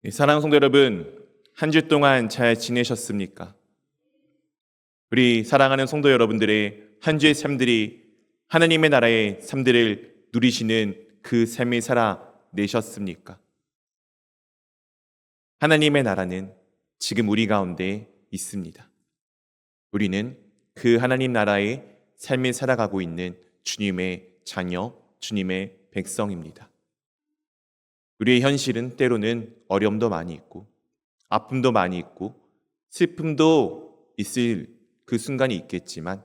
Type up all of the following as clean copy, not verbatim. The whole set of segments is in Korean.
사랑하는 성도 여러분, 한 주 동안 잘 지내셨습니까? 우리 사랑하는 성도 여러분들의 한 주의 삶들이 하나님의 나라의 삶들을 누리시는 그 삶을 살아내셨습니까? 하나님의 나라는 지금 우리 가운데 있습니다. 우리는 그 하나님 나라의 삶을 살아가고 있는 주님의 자녀, 주님의 백성입니다. 우리의 현실은 때로는 어려움도 많이 있고 아픔도 많이 있고 슬픔도 있을 그 순간이 있겠지만,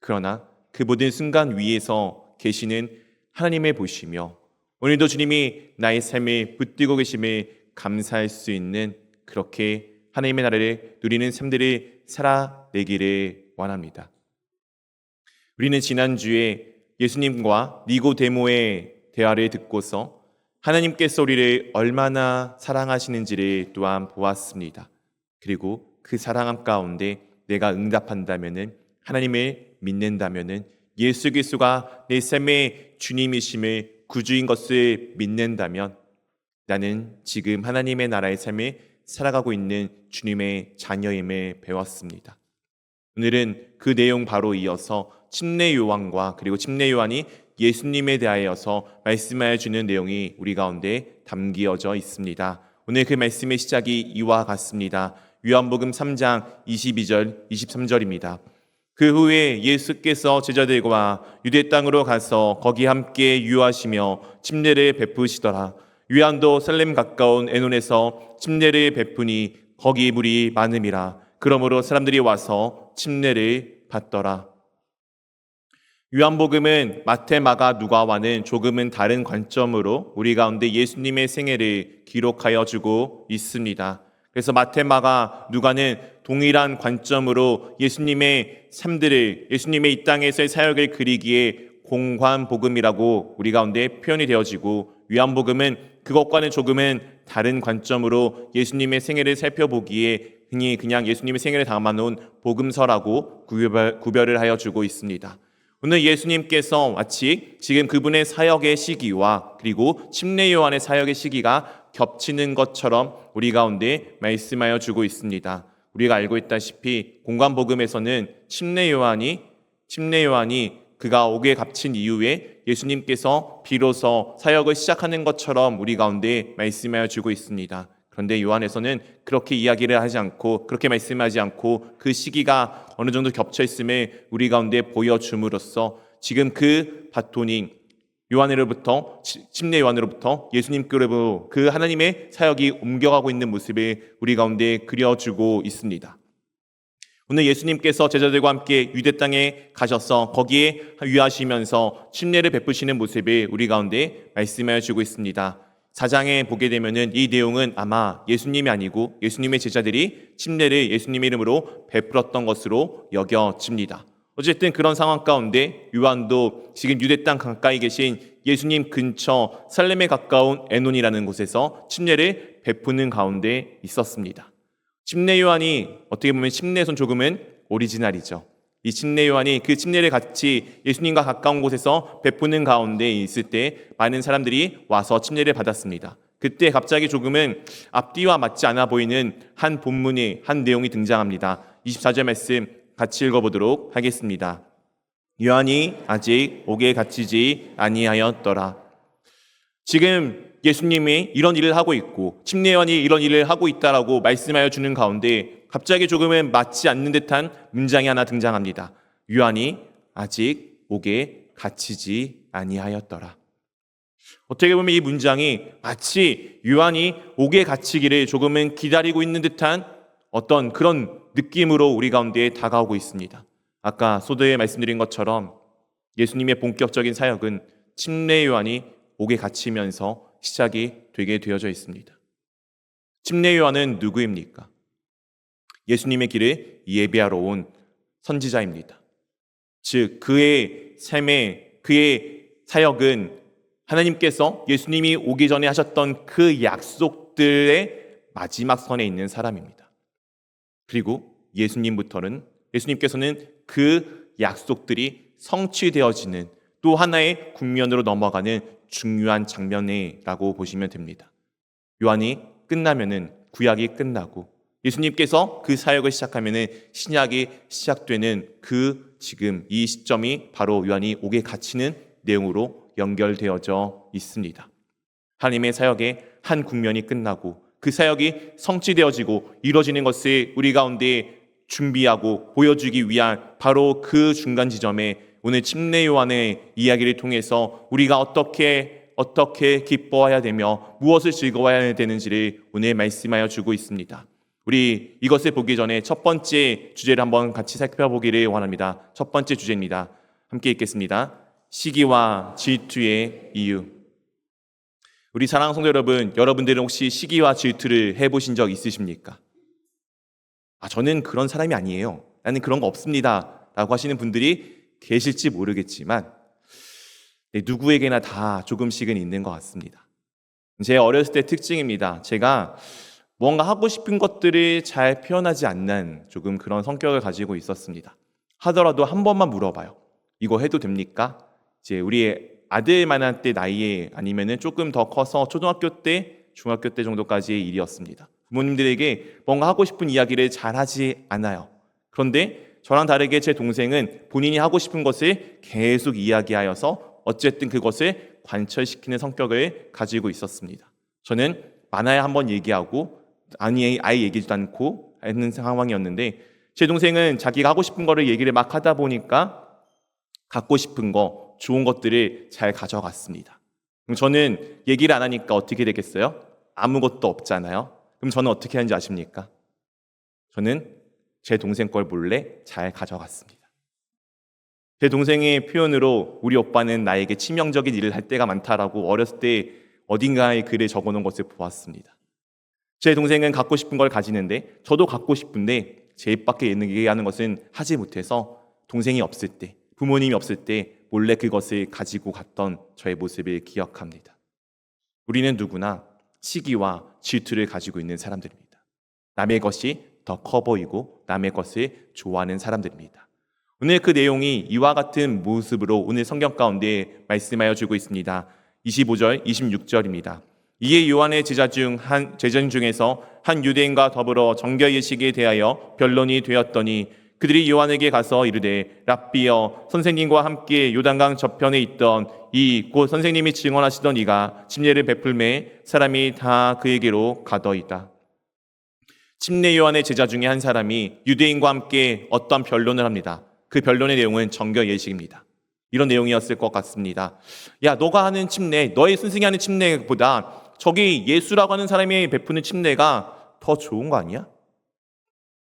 그러나 그 모든 순간 위에서 계시는 하나님을 보시며 오늘도 주님이 나의 삶을 붙들고 계심을 감사할 수 있는, 그렇게 하나님의 나라를 누리는 삶들을 살아내기를 원합니다. 우리는 지난주에 예수님과 니고데모의 대화를 듣고서 하나님께서 우리를 얼마나 사랑하시는지를 또한 보았습니다. 그리고 그 사랑함 가운데 내가 응답한다면은, 하나님을 믿는다면은, 예수 그리스도가 내 삶의 주님이심을, 구주인 것을 믿는다면 나는 지금 하나님의 나라의 삶을 살아가고 있는 주님의 자녀임을 배웠습니다. 오늘은 그 내용 바로 이어서 침례 요한과 그리고 침례 요한이 예수님에 대하여서 말씀하여 주는 내용이 우리 가운데 담겨져 있습니다. 오늘 그 말씀의 시작이 이와 같습니다. 요한복음 3장 22절 23절입니다. 그 후에 예수께서 제자들과 유대 땅으로 가서 거기 함께 유하시며 침례를 베푸시더라. 요한도 살렘 가까운 에논에서 침례를 베푸니 거기 물이 많음이라. 그러므로 사람들이 와서 침례를 받더라. 요한복음은 마태, 마가, 누가와는 조금은 다른 관점으로 우리 가운데 예수님의 생애를 기록하여 주고 있습니다. 그래서 마태, 마가, 누가는 동일한 관점으로 예수님의 삶들을, 예수님의 이 땅에서의 사역을 그리기에 공관복음이라고 우리 가운데 표현이 되어지고, 요한복음은 그것과는 조금은 다른 관점으로 예수님의 생애를 살펴보기에 흔히 그냥 예수님의 생애를 담아놓은 복음서라고 구별을 하여 주고 있습니다. 오늘 예수님께서 마치 지금 그분의 사역의 시기와 그리고 침례 요한의 사역의 시기가 겹치는 것처럼 우리 가운데 말씀하여 주고 있습니다. 우리가 알고 있다시피 공관복음에서는 침례 요한이 그가 옥에 갇힌 이후에 예수님께서 비로소 사역을 시작하는 것처럼 우리 가운데 말씀하여 주고 있습니다. 그런데 요한에서는 그렇게 이야기를 하지 않고, 그렇게 말씀하지 않고 그 시기가 어느 정도 겹쳐 있음을 우리 가운데 보여줌으로써 지금 그 바톤이 요한으로부터, 침례 요한으로부터 예수님께로 그 하나님의 사역이 옮겨가고 있는 모습을 우리 가운데 그려주고 있습니다. 오늘 예수님께서 제자들과 함께 유대 땅에 가셔서 거기에 유하시면서 침례를 베푸시는 모습을 우리 가운데 말씀하여 주고 있습니다. 4장에 보게 되면은 이 내용은 아마 예수님이 아니고 예수님의 제자들이 침례를 예수님의 이름으로 베풀었던 것으로 여겨집니다. 어쨌든 그런 상황 가운데 요한도 지금 유대 땅 가까이 계신 예수님 근처 살렘에 가까운 에논이라는 곳에서 침례를 베푸는 가운데 있었습니다. 침례 요한이 어떻게 보면 침례에선 조금은 오리지널이죠. 이 침례 요한이 그 침례를 같이 예수님과 가까운 곳에서 베푸는 가운데 있을 때 많은 사람들이 와서 침례를 받았습니다. 그때 갑자기 조금은 앞뒤와 맞지 않아 보이는 한 본문이, 한 내용이 등장합니다. 24절 말씀 같이 읽어보도록 하겠습니다. 요한이 아직 옥에 갇히지 아니하였더라. 지금 예수님이 이런 일을 하고 있고 침례 요한이 이런 일을 하고 있다라고 말씀하여 주는 가운데 갑자기 조금은 맞지 않는 듯한 문장이 하나 등장합니다. 요한이 아직 옥에 갇히지 아니하였더라. 어떻게 보면 이 문장이 마치 요한이 옥에 갇히기를 조금은 기다리고 있는 듯한 어떤 그런 느낌으로 우리 가운데 다가오고 있습니다. 아까 소도에 말씀드린 것처럼 예수님의 본격적인 사역은 침례 요한이 옥에 갇히면서 시작이 되게 되어져 있습니다. 침례 요한은 누구입니까? 예수님의 길을 예배하러 온 선지자입니다. 즉 그의 삶의, 그의 사역은 하나님께서 예수님이 오기 전에 하셨던 그 약속들의 마지막 선에 있는 사람입니다. 그리고 예수님께서는 그 약속들이 성취되어지는 또 하나의 국면으로 넘어가는 중요한 장면이라고 보시면 됩니다. 요한이 끝나면은 구약이 끝나고 예수님께서 그 사역을 시작하면은 신약이 시작되는 그 지금 이 시점이 바로 요한이 옥에 갇히는 내용으로 연결되어져 있습니다. 하나님의 사역의 한 국면이 끝나고 그 사역이 성취되어지고 이루어지는 것을 우리 가운데 준비하고 보여주기 위한 바로 그 중간 지점에 오늘 침례 요한의 이야기를 통해서 우리가 어떻게 기뻐해야 되며 무엇을 즐거워해야 되는지를 오늘 말씀하여 주고 있습니다. 우리 이것을 보기 전에 첫 번째 주제를 한번 같이 살펴보기를 원합니다. 첫 번째 주제입니다. 함께 읽겠습니다. 시기와 질투의 이유. 우리 사랑하는 성도 여러분, 여러분들은 혹시 시기와 질투를 해보신 적 있으십니까? 저는 그런 사람이 아니에요. 나는 그런 거 없습니다. 라고 하시는 분들이 계실지 모르겠지만 누구에게나 다 조금씩은 있는 것 같습니다. 제 어렸을 때 특징입니다. 제가 뭔가 하고 싶은 것들을 잘 표현하지 않는 조금 그런 성격을 가지고 있었습니다. 하더라도 한 번만 물어봐요. 이거 해도 됩니까? 이제 우리 아들만한 때 나이에 아니면은 조금 더 커서 초등학교 때, 중학교 때 정도까지의 일이었습니다. 부모님들에게 뭔가 하고 싶은 이야기를 잘 하지 않아요. 그런데 저랑 다르게 제 동생은 본인이 하고 싶은 것을 계속 이야기하여서 어쨌든 그것을 관철시키는 성격을 가지고 있었습니다. 저는 많아야 한번 얘기하고 아예 얘기하지도 않고 하는 상황이었는데 제 동생은 자기가 하고 싶은 거를 얘기를 막 하다 보니까 갖고 싶은 거, 좋은 것들을 잘 가져갔습니다. 그럼 저는 얘기를 안 하니까 어떻게 되겠어요? 아무것도 없잖아요. 그럼 저는 어떻게 하는지 아십니까? 저는 제 동생 걸 몰래 잘 가져갔습니다. 제 동생의 표현으로 우리 오빠는 나에게 치명적인 일을 할 때가 많다라고 어렸을 때 어딘가에 글에 적어놓은 것을 보았습니다. 제 동생은 갖고 싶은 걸 가지는데 저도 갖고 싶은데 제 입 밖에 얘기하는 것은 하지 못해서 동생이 없을 때, 부모님이 없을 때 몰래 그것을 가지고 갔던 저의 모습을 기억합니다. 우리는 누구나 시기와 질투를 가지고 있는 사람들입니다. 남의 것이 더 커 보이고 남의 것을 좋아하는 사람들입니다. 오늘 그 내용이 이와 같은 모습으로 오늘 성경 가운데 말씀하여 주고 있습니다. 25절, 26절입니다. 이에 요한의 제자 중에서 한 유대인과 더불어 정결 예식에 대하여 변론이 되었더니 그들이 요한에게 가서 이르되 랍비여 선생님과 함께 요단강 저편에 있던 이 곧 선생님이 증언하시던 이가 침례를 베풀매 사람이 다 그에게로 가더이다. 침례 요한의 제자 중에 한 사람이 유대인과 함께 어떤 변론을 합니다. 그 변론의 내용은 정결 예식입니다. 이런 내용이었을 것 같습니다. 야, 너가 하는 침례, 너의 스승이 하는 침례보다 저기 예수라고 하는 사람이 베푸는 침례가 더 좋은 거 아니야?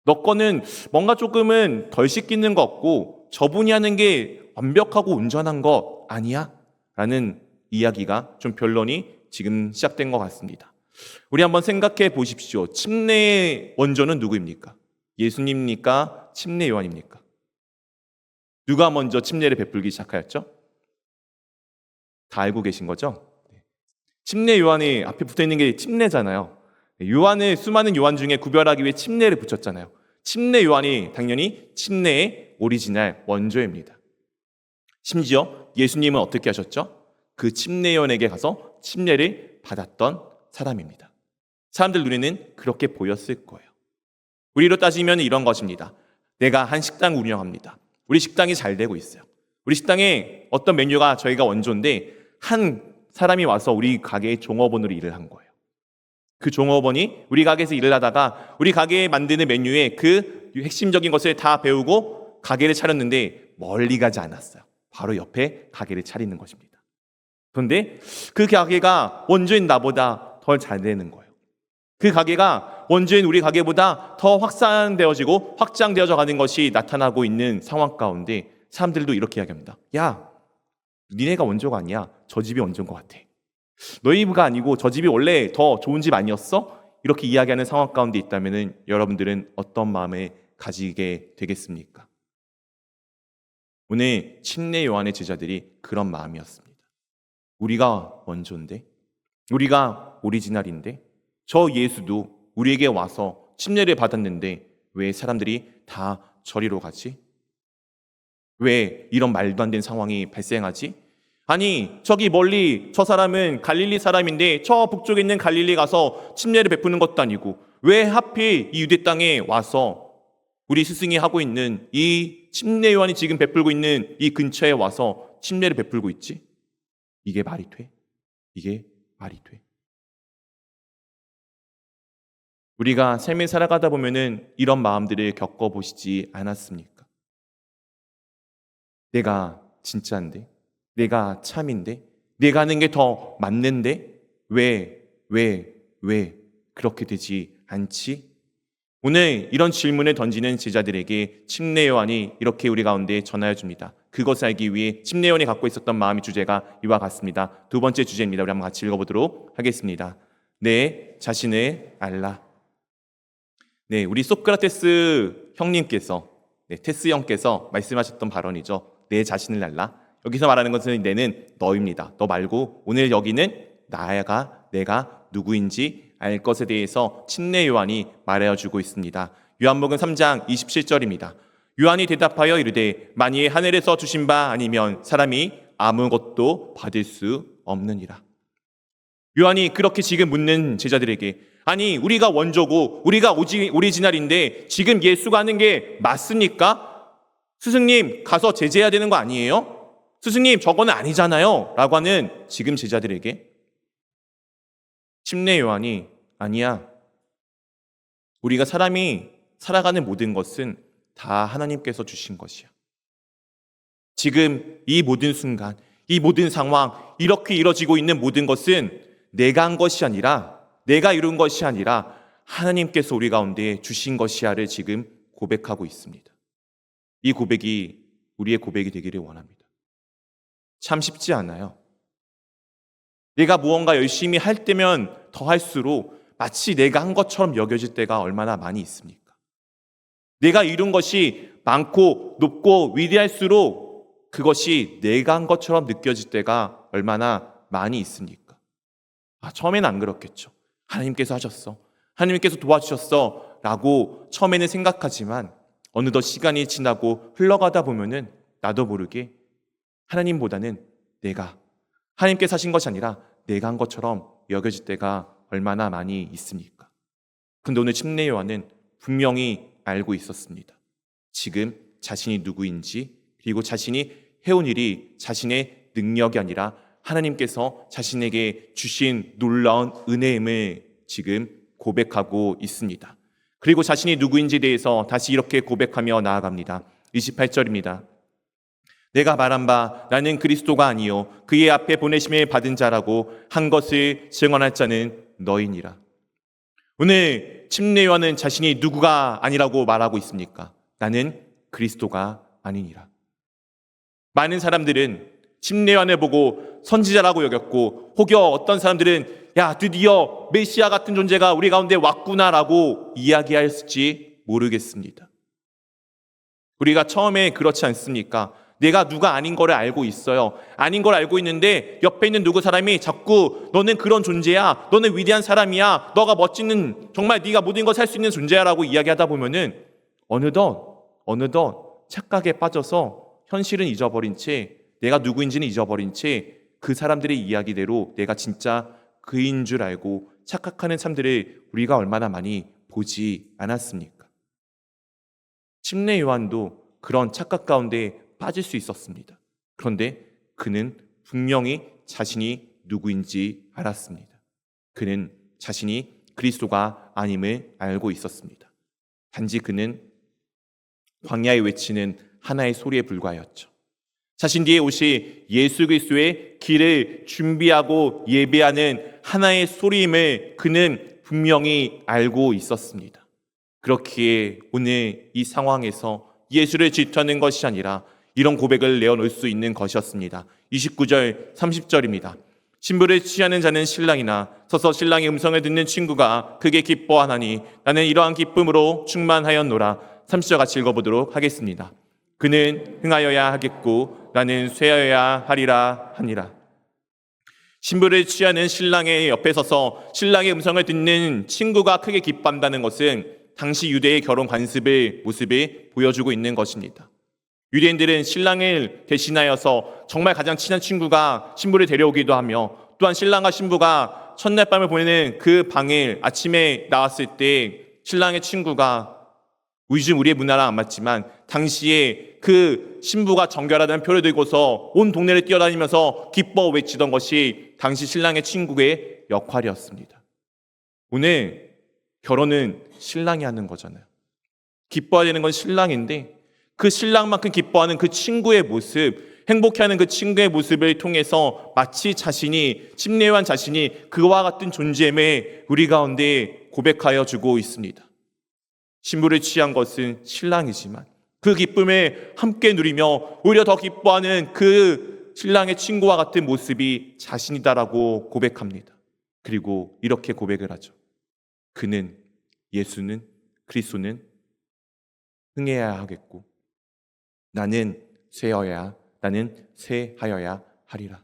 너 거는 뭔가 조금은 덜 씻기는 것 같고 저분이 하는 게 완벽하고 온전한 거 아니야? 라는 이야기가 좀 변론이 지금 시작된 것 같습니다. 우리 한번 생각해 보십시오. 침례의 원조는 누구입니까? 예수님입니까? 침례 요한입니까? 누가 먼저 침례를 베풀기 시작하였죠? 다 알고 계신 거죠? 침례 요한이 앞에 붙어있는 게 침례잖아요. 요한을 수많은 요한 중에 구별하기 위해 침례를 붙였잖아요. 침례 요한이 당연히 침례의 오리지널 원조입니다. 심지어 예수님은 어떻게 하셨죠? 그 침례 요한에게 가서 침례를 받았던 사람입니다. 사람들 눈에는 그렇게 보였을 거예요. 우리로 따지면 이런 것입니다. 내가 한 식당 운영합니다. 우리 식당이 잘 되고 있어요. 우리 식당에 어떤 메뉴가 저희가 원조인데 한 사람이 와서 우리 가게의 종업원으로 일을 한 거예요. 그 종업원이 우리 가게에서 일을 하다가 우리 가게에 만드는 메뉴의 그 핵심적인 것을 다 배우고 가게를 차렸는데 멀리 가지 않았어요. 바로 옆에 가게를 차리는 것입니다. 그런데 그 가게가 원조인 나보다 더 잘 되는 거예요. 그 가게가 원조인 우리 가게보다 더 확산되어지고 확장되어져 가는 것이 나타나고 있는 상황 가운데 사람들도 이렇게 이야기합니다. 야, 니네가 원조가 아니야. 저 집이 원조인 것 같아. 너희 집가 아니고 저 집이 원래 더 좋은 집 아니었어? 이렇게 이야기하는 상황 가운데 있다면 여러분들은 어떤 마음을 가지게 되겠습니까? 오늘 침례 요한의 제자들이 그런 마음이었습니다. 우리가 원조인데, 우리가 오리지널인데, 저 예수도 우리에게 와서 침례를 받았는데 왜 사람들이 다 저리로 가지? 왜 이런 말도 안 되는 상황이 발생하지? 아니, 저기 멀리 저 사람은 갈릴리 사람인데 저 북쪽에 있는 갈릴리 가서 침례를 베푸는 것도 아니고 왜 하필 이 유대 땅에 와서 우리 스승이 하고 있는 이 침례 요한이 지금 베풀고 있는 이 근처에 와서 침례를 베풀고 있지? 이게 말이 돼? 이게 말이 돼? 우리가 삶을 살아가다 보면은 이런 마음들을 겪어보시지 않았습니까? 내가 진짜인데? 내가 참인데? 내가 하는 게 더 맞는데? 왜 그렇게 되지 않지? 오늘 이런 질문을 던지는 제자들에게 침례 요한이 이렇게 우리 가운데 전하여 줍니다. 그것을 알기 위해 침례 요한이 갖고 있었던 마음의 주제가 이와 같습니다. 두 번째 주제입니다. 우리 한번 같이 읽어보도록 하겠습니다. 내 자신을 알라. 네, 우리 소크라테스 형님께서, 테스 형께서 말씀하셨던 발언이죠. 내 자신을 알라. 여기서 말하는 것은 내는 너입니다. 너 말고 오늘 여기는 내가 누구인지 알 것에 대해서 침례 요한이 말하여 주고 있습니다. 요한복음 3장 27절입니다. 요한이 대답하여 이르되 만일 하늘에서 주신 바 아니면 사람이 아무것도 받을 수 없느니라. 요한이 그렇게 지금 묻는 제자들에게 아니 우리가 원조고 우리가 오리지널인데 지금 예수가 하는 게 맞습니까? 스승님 가서 제재해야 되는 거 아니에요? 스승님 저거는 아니잖아요 라고 하는 지금 제자들에게 침례 요한이 아니야. 우리가 사람이 살아가는 모든 것은 다 하나님께서 주신 것이야. 지금 이 모든 순간, 이 모든 상황, 이렇게 이뤄지고 있는 모든 것은 내가 한 것이 아니라, 내가 이룬 것이 아니라 하나님께서 우리 가운데 주신 것이야를 지금 고백하고 있습니다. 이 고백이 우리의 고백이 되기를 원합니다. 참 쉽지 않아요. 내가 무언가 열심히 할 때면 더 할수록 마치 내가 한 것처럼 여겨질 때가 얼마나 많이 있습니까? 내가 이룬 것이 많고 높고 위대할수록 그것이 내가 한 것처럼 느껴질 때가 얼마나 많이 있습니까? 처음에는 안 그렇겠죠. 하나님께서 하셨어. 하나님께서 도와주셨어. 라고 처음에는 생각하지만 어느덧 시간이 지나고 흘러가다 보면은 나도 모르게 하나님보다는 하나님께서 하신 것이 아니라 내가 한 것처럼 여겨질 때가 얼마나 많이 있습니까? 근데 오늘 침례 요한은 분명히 알고 있었습니다. 지금 자신이 누구인지 그리고 자신이 해온 일이 자신의 능력이 아니라 하나님께서 자신에게 주신 놀라운 은혜임을 지금 고백하고 있습니다. 그리고 자신이 누구인지에 대해서 다시 이렇게 고백하며 나아갑니다. 28절입니다. 내가 말한 바 나는 그리스도가 아니요 그의 앞에 보내심을 받은 자라고 한 것을 증언할 자는 너희니라. 오늘 침례 요한은 자신이 누구가 아니라고 말하고 있습니까? 나는 그리스도가 아니니라. 많은 사람들은 침례 요한을 보고 선지자라고 여겼고 혹여 어떤 사람들은 야 드디어 메시아 같은 존재가 우리 가운데 왔구나라고 이야기할지 모르겠습니다. 우리가 처음에 그렇지 않습니까? 내가 누가 아닌 거를 알고 있어요. 아닌 걸 알고 있는데 옆에 있는 누구 사람이 자꾸 너는 그런 존재야. 너는 위대한 사람이야. 너가 멋지는 정말 네가 모든 것을 할 수 있는 존재야라고 이야기하다 보면은 어느덧 착각에 빠져서 현실은 잊어버린 채 내가 누구인지는 잊어버린 채 그 사람들의 이야기대로 내가 진짜 그인 줄 알고 착각하는 사람들을 우리가 얼마나 많이 보지 않았습니까? 침례 요한도 그런 착각 가운데 빠질 수 있었습니다. 그런데 그는 분명히 자신이 누구인지 알았습니다. 그는 자신이 그리스도가 아님을 알고 있었습니다. 단지 그는 광야에 외치는 하나의 소리에 불과하였죠. 자신 뒤에 오실 예수 그리스도의 길을 준비하고 예배하는 하나의 소리임을 그는 분명히 알고 있었습니다. 그렇기에 오늘 이 상황에서 예수를 질투하는 것이 아니라 이런 고백을 내어놓을 수 있는 것이었습니다. 29절, 30절입니다. 신부를 취하는 자는 신랑이나 서서 신랑의 음성을 듣는 친구가 크게 기뻐하나니 나는 이러한 기쁨으로 충만하였노라. 30절 같이 읽어보도록 하겠습니다. 그는 흥하여야 하겠고 나는 쇠하여야 하리라 하니라. 신부를 취하는 신랑의 옆에 서서 신랑의 음성을 듣는 친구가 크게 기뻐한다는 것은 당시 유대의 결혼 관습의 모습을 보여주고 있는 것입니다. 유대인들은 신랑을 대신하여서 정말 가장 친한 친구가 신부를 데려오기도 하며, 또한 신랑과 신부가 첫날 밤을 보내는 그 방을 아침에 나왔을 때 신랑의 친구가, 요즘 우리의 문화랑 안 맞지만 당시에 그 신부가 정결하다는 표를 들고서 온 동네를 뛰어다니면서 기뻐 외치던 것이 당시 신랑의 친구의 역할이었습니다. 오늘 결혼은 신랑이 하는 거잖아요. 기뻐해야 되는 건 신랑인데, 그 신랑만큼 기뻐하는 그 친구의 모습, 행복해하는 그 친구의 모습을 통해서 마치 자신이, 침례요한 자신이 그와 같은 존재임을 우리 가운데 고백하여 주고 있습니다. 신부를 취한 것은 신랑이지만 그 기쁨을 함께 누리며 오히려 더 기뻐하는 그 신랑의 친구와 같은 모습이 자신이다라고 고백합니다. 그리고 이렇게 고백을 하죠. 그는, 예수는, 그리스도는 흥해야 하겠고 나는 쇠하여야 하리라.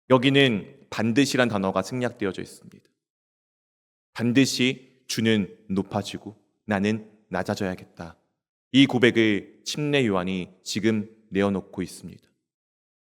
여기는 반드시란 단어가 생략되어져 있습니다. 반드시 주는 높아지고 나는 낮아져야겠다. 이 고백을 침례 요한이 지금 내어놓고 있습니다.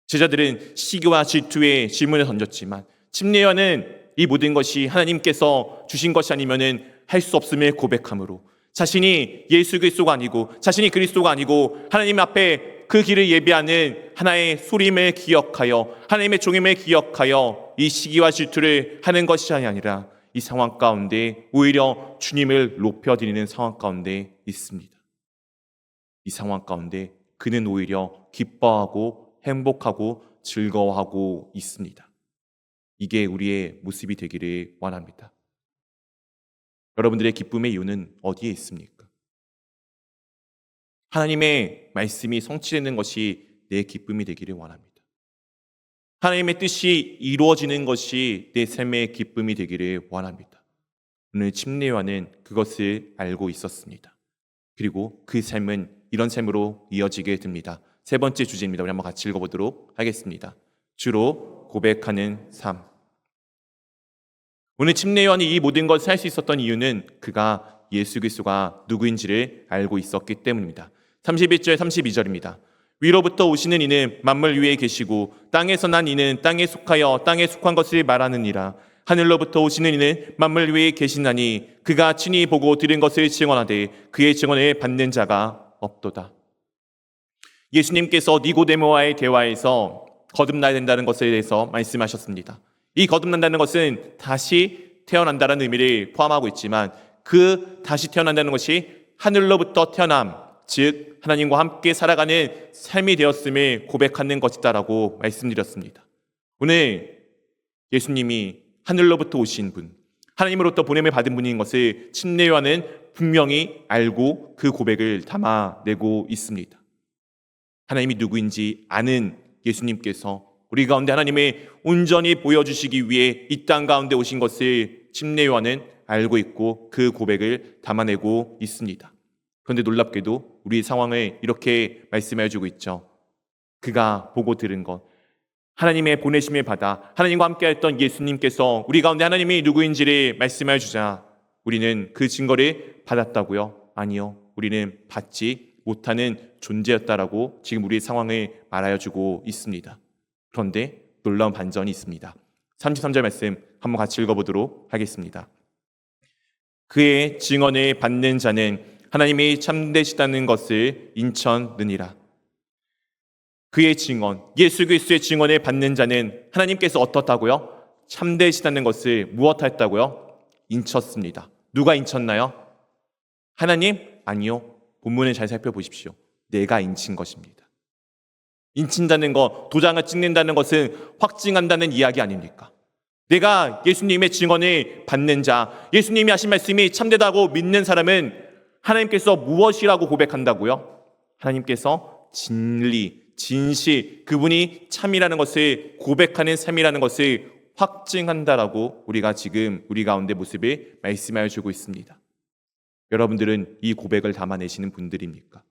제자들은 시기와 질투의 질문을 던졌지만 침례 요한은 이 모든 것이 하나님께서 주신 것이 아니면은 할 수 없음을 고백함으로, 자신이 예수 그리스도가 아니고 자신이 그리스도가 아니고 하나님 앞에 그 길을 예비하는 하나의 소림을 기억하여 하나님의 종임을 기억하여 이 시기와 질투를 하는 것이 아니라 이 상황 가운데 오히려 주님을 높여드리는 상황 가운데 있습니다. 이 상황 가운데 그는 오히려 기뻐하고 행복하고 즐거워하고 있습니다. 이게 우리의 모습이 되기를 원합니다. 여러분들의 기쁨의 이유는 어디에 있습니까? 하나님의 말씀이 성취되는 것이 내 기쁨이 되기를 원합니다. 하나님의 뜻이 이루어지는 것이 내 삶의 기쁨이 되기를 원합니다. 오늘 침례 요한은 그것을 알고 있었습니다. 그리고 그 삶은 이런 삶으로 이어지게 됩니다. 세 번째 주제입니다. 우리 한번 같이 읽어보도록 하겠습니다. 주로 고백하는 삶. 오늘 침례 요한이 이 모든 것을 할 수 있었던 이유는 그가 예수 그리스도가 누구인지를 알고 있었기 때문입니다. 31절 32절입니다. 위로부터 오시는 이는 만물 위에 계시고 땅에서 난 이는 땅에 속하여 땅에 속한 것을 말하느니라. 하늘로부터 오시는 이는 만물 위에 계시나니 그가 친히 보고 들은 것을 증언하되 그의 증언을 받는 자가 없도다. 예수님께서 니고데모와의 대화에서 거듭나야 된다는 것에 대해서 말씀하셨습니다. 이 거듭난다는 것은 다시 태어난다는 의미를 포함하고 있지만 그 다시 태어난다는 것이 하늘로부터 태어남, 즉 하나님과 함께 살아가는 삶이 되었음을 고백하는 것이다라고 말씀드렸습니다. 오늘 예수님이 하늘로부터 오신 분, 하나님으로부터 보냄을 받은 분인 것을 침례 요한은 분명히 알고 그 고백을 담아내고 있습니다. 하나님이 누구인지 아는 예수님께서 우리 가운데 하나님의 온전히 보여주시기 위해 이 땅 가운데 오신 것을 침례 요한은 알고 있고 그 고백을 담아내고 있습니다. 그런데 놀랍게도 우리 상황을 이렇게 말씀해 주고 있죠. 그가 보고 들은 것, 하나님의 보내심을 받아 하나님과 함께 했던 예수님께서 우리 가운데 하나님이 누구인지를 말씀해 주자 우리는 그 증거를 받았다고요? 아니요. 우리는 받지 못하는 존재였다라고 지금 우리의 상황을 말하여 주고 있습니다. 그런데 놀라운 반전이 있습니다. 33절 말씀 한번 같이 읽어보도록 하겠습니다. 그의 증언을 받는 자는 하나님이 참되시다는 것을 인천느니라. 그의 증언, 예수 그리스도의 증언을 받는 자는 하나님께서 어떻다고요? 참되시다는 것을 무엇했다고요? 인쳤습니다. 누가 인쳤나요? 하나님? 아니요. 본문을 잘 살펴보십시오. 내가 인친 것입니다. 인친다는 것, 도장을 찍는다는 것은 확증한다는 이야기 아닙니까? 내가 예수님의 증언을 받는 자, 예수님이 하신 말씀이 참되다고 믿는 사람은 하나님께서 무엇이라고 고백한다고요? 하나님께서 진리, 진실, 그분이 참이라는 것을 고백하는 삶이라는 것을 확증한다라고 우리가 지금 우리 가운데 모습을 말씀하여 주고 있습니다. 여러분들은 이 고백을 담아내시는 분들입니까?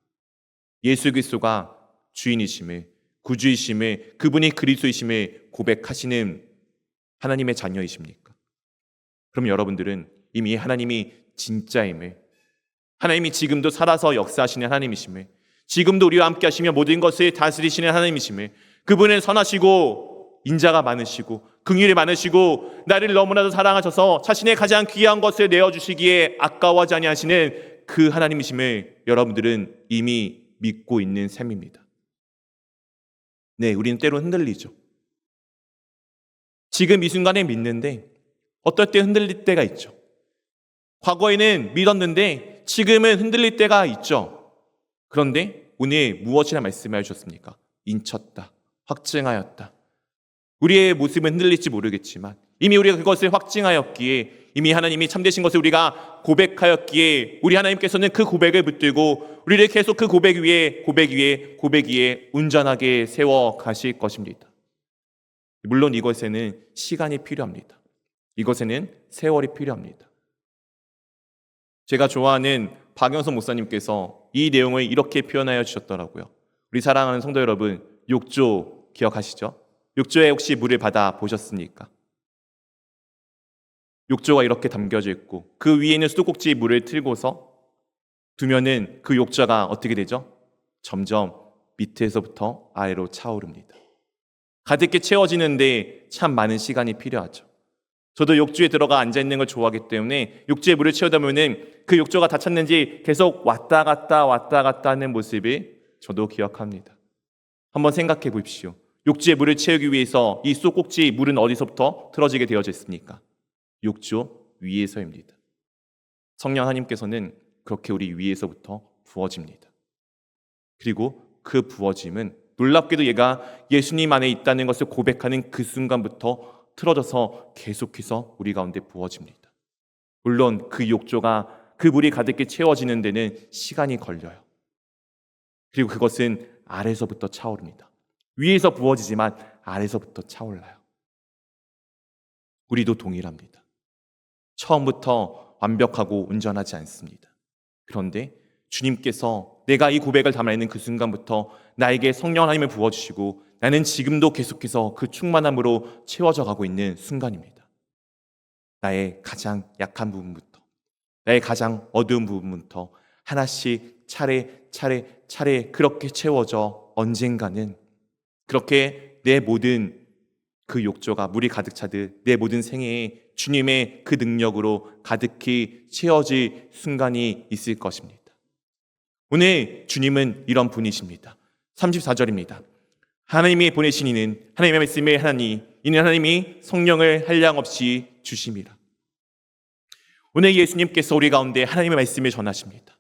예수 그리스도가 주인이심을, 구주이심을, 그분이 그리스도이심을 고백하시는 하나님의 자녀이십니까? 그럼 여러분들은 이미 하나님이 진짜임을, 하나님이 지금도 살아서 역사하시는 하나님이심을, 지금도 우리와 함께 하시며 모든 것을 다스리시는 하나님이심을, 그분은 선하시고 인자가 많으시고 긍휼이 많으시고 나를 너무나도 사랑하셔서 자신의 가장 귀한 것을 내어주시기에 아까워하지 아니하시는 그 하나님이심을 여러분들은 이미 믿고 있는 셈입니다. 네, 우리는 때로 흔들리죠. 지금 이 순간에 믿는데 어떨 때 흔들릴 때가 있죠. 과거에는 믿었는데 지금은 흔들릴 때가 있죠. 그런데 오늘 무엇이라 말씀해 주셨습니까? 인쳤다, 확증하였다. 우리의 모습은 흔들릴지 모르겠지만 이미 우리가 그것을 확증하였기에, 이미 하나님이 참되신 것을 우리가 고백하였기에 우리 하나님께서는 그 고백을 붙들고 우리를 계속 그 고백 위에 운전하게 세워 가실 것입니다. 물론 이것에는 시간이 필요합니다. 이것에는 세월이 필요합니다. 제가 좋아하는 박영선 목사님께서 이 내용을 이렇게 표현하여 주셨더라고요. 우리 사랑하는 성도 여러분, 욕조 기억하시죠? 욕조에 혹시 물을 받아 보셨습니까? 욕조가 이렇게 담겨져 있고 그 위에 있는 수도꼭지에 물을 틀고서 두면은 그 욕조가 어떻게 되죠? 점점 밑에서부터 아래로 차오릅니다. 가득히 채워지는데 참 많은 시간이 필요하죠. 저도 욕조에 들어가 앉아있는 걸 좋아하기 때문에 욕조에 물을 채우다 보면 그 욕조가 다 찼는지 계속 왔다 갔다 하는 모습을 저도 기억합니다. 한번 생각해 보십시오. 욕조에 물을 채우기 위해서 이 수도꼭지 물은 어디서부터 틀어지게 되어져 있습니까? 욕조 위에서입니다. 성령 하나님께서는 그렇게 우리 위에서부터 부어집니다. 그리고 그 부어짐은 놀랍게도 얘가 예수님 안에 있다는 것을 고백하는 그 순간부터 틀어져서 계속해서 우리 가운데 부어집니다. 물론 그 욕조가 그 물이 가득히 채워지는 데는 시간이 걸려요. 그리고 그것은 아래서부터 차오릅니다. 위에서 부어지지만 아래서부터 차올라요. 우리도 동일합니다. 처음부터 완벽하고 온전하지 않습니다. 그런데 주님께서 내가 이 고백을 담아내는 그 순간부터 나에게 성령 하나님을 부어주시고 나는 지금도 계속해서 그 충만함으로 채워져 가고 있는 순간입니다. 나의 가장 약한 부분부터, 나의 가장 어두운 부분부터 하나씩 차례 그렇게 채워져 언젠가는 그렇게 내 모든 그 욕조가 물이 가득 차듯 내 모든 생애에 주님의 그 능력으로 가득히 채워질 순간이 있을 것입니다. 오늘 주님은 이런 분이십니다. 34절입니다. 하나님이 보내신 이는 하나님의 말씀을 하나니 이는 하나님이 성령을 한량없이 주심이라. 오늘 예수님께서 우리 가운데 하나님의 말씀을 전하십니다.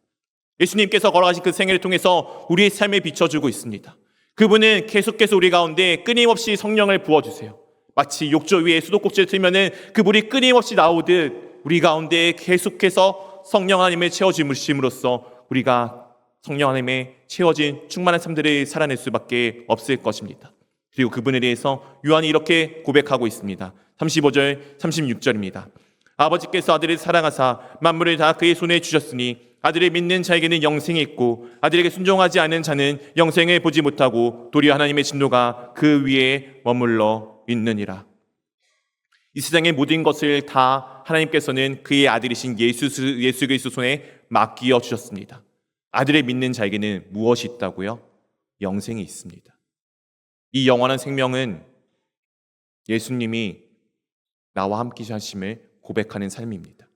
예수님께서 걸어가신 그 생애를 통해서 우리의 삶을 비춰주고 있습니다. 그분은 계속해서 우리 가운데 끊임없이 성령을 부어주세요. 마치 욕조 위에 수도꼭지를 틀면은 그 물이 끊임없이 나오듯 우리 가운데 계속해서 성령 하나님의 채워짐으로써 우리가 성령 하나님의 채워진 충만한 삶들을 살아낼 수밖에 없을 것입니다. 그리고 그분에 대해서 요한이 이렇게 고백하고 있습니다. 35절, 36절입니다. 아버지께서 아들을 사랑하사 만물을 다 그의 손에 주셨으니 아들을 믿는 자에게는 영생이 있고 아들에게 순종하지 않은 자는 영생을 보지 못하고 도리어 하나님의 진노가 그 위에 머물러 있느니라. 이 세상의 모든 것을 다 하나님께서는 그의 아들이신 예수 그리스도 손에 맡겨 주셨습니다. 아들을 믿는 자에게는 무엇이 있다고요? 영생이 있습니다. 이 영원한 생명은 예수님이 나와 함께 하심을 고백하는 삶입니다.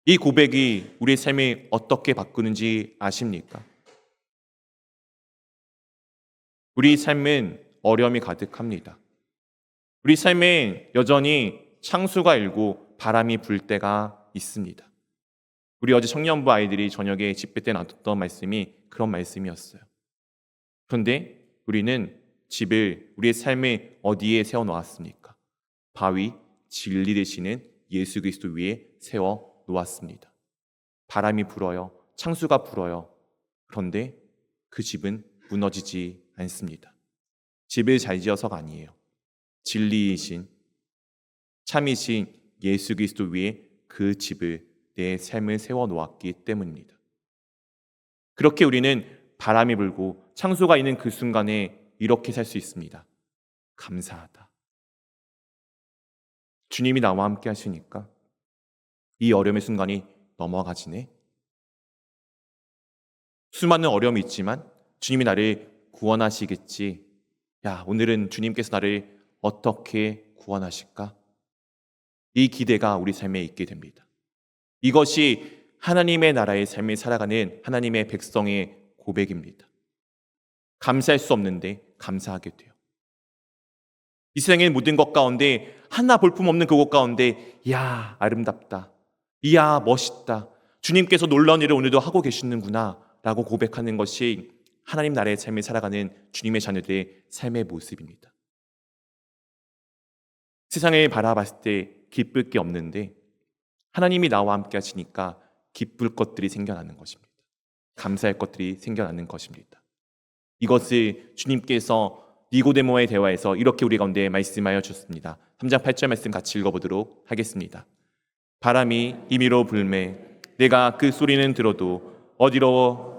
이 고백이 우리의 삶을 어떻게 바꾸는지 아십니까? 우리 삶은 어려움이 가득합니다. 우리 삶에 여전히 창수가 일고 바람이 불 때가 있습니다. 우리 어제 청년부 아이들이 저녁에 집회 때 나눴던 말씀이 그런 말씀이었어요. 그런데 우리는 집을 우리의 삶에 어디에 세워놓았습니까? 바위, 진리 되시는 예수 그리스도 위에 세워놓았습니다. 바람이 불어요. 창수가 불어요. 그런데 그 집은 무너지지 않습니다. 집을 잘 지어서가 아니에요. 진리이신 참이신 예수 그리스도 위에 그 집을 내 삶을 세워놓았기 때문입니다. 그렇게 우리는 바람이 불고 창수가 있는 그 순간에 이렇게 살 수 있습니다. 감사하다. 주님이 나와 함께 하시니까 이 어려움의 순간이 넘어가지네. 수많은 어려움이 있지만 주님이 나를 구원하시겠지. 야, 오늘은 주님께서 나를 어떻게 구원하실까? 이 기대가 우리 삶에 있게 됩니다. 이것이 하나님의 나라의 삶을 살아가는 하나님의 백성의 고백입니다. 감사할 수 없는데 감사하게 돼요. 이 세상의 모든 것 가운데 하나 볼품없는 그곳 가운데 이야 아름답다, 이야 멋있다, 주님께서 놀라운 일을 오늘도 하고 계시는구나 라고 고백하는 것이 하나님 나라의 삶을 살아가는 주님의 자녀들의 삶의 모습입니다. 세상을 바라봤을 때 기쁠 게 없는데 하나님이 나와 함께 하시니까 기쁠 것들이 생겨나는 것입니다. 감사할 것들이 생겨나는 것입니다. 이것을 주님께서 니고데모와의 대화에서 이렇게 우리 가운데 말씀하여 주셨습니다. 3장 8절 말씀 같이 읽어보도록 하겠습니다. 바람이 임의로 불매 내가 그 소리는 들어도 어디로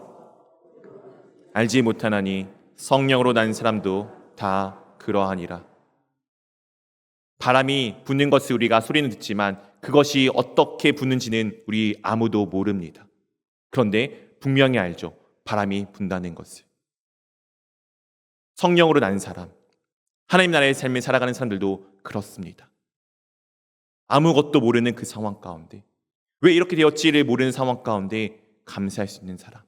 알지 못하나니 성령으로 난 사람도 다 그러하니라. 바람이 부는 것을 우리가 소리는 듣지만 그것이 어떻게 부는지는 우리 아무도 모릅니다. 그런데 분명히 알죠. 바람이 분다는 것을. 성령으로 난 사람, 하나님 나라의 삶을 살아가는 사람들도 그렇습니다. 아무것도 모르는 그 상황 가운데, 왜 이렇게 되었지를 모르는 상황 가운데 감사할 수 있는 사람,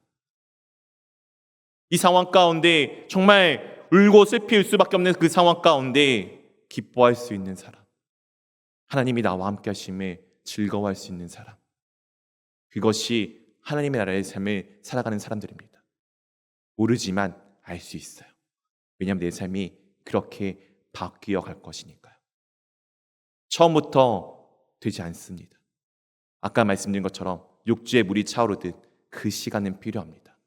이 상황 가운데 정말 울고 슬피 울 수밖에 없는 그 상황 가운데 기뻐할 수 있는 사람, 하나님이 나와 함께 하심에 즐거워할 수 있는 사람, 그것이 하나님의 나라의 삶을 살아가는 사람들입니다. 모르지만 알 수 있어요. 왜냐하면 내 삶이 그렇게 바뀌어 갈 것이니까요. 처음부터 되지 않습니다. 아까 말씀드린 것처럼 욕조에 물이 차오르듯 그 시간은 필요합니다.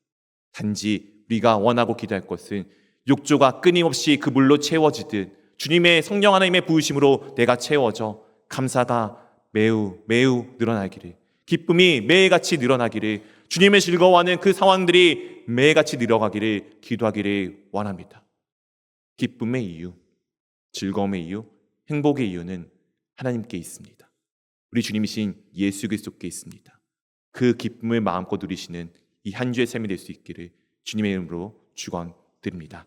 단지 우리가 원하고 기도할 것은 욕조가 끊임없이 그 물로 채워지듯 주님의 성령 하나님의 부으심으로 내가 채워져 감사가 매우 늘어나기를, 기쁨이 매일같이 늘어나기를, 주님의 즐거워하는 그 상황들이 매일같이 늘어가기를 기도하기를 원합니다. 기쁨의 이유, 즐거움의 이유, 행복의 이유는 하나님께 있습니다. 우리 주님이신 예수 그리스도께 있습니다. 그 기쁨을 마음껏 누리시는 이 한 주의 삶이 될 수 있기를 주님의 이름으로 축원드립니다.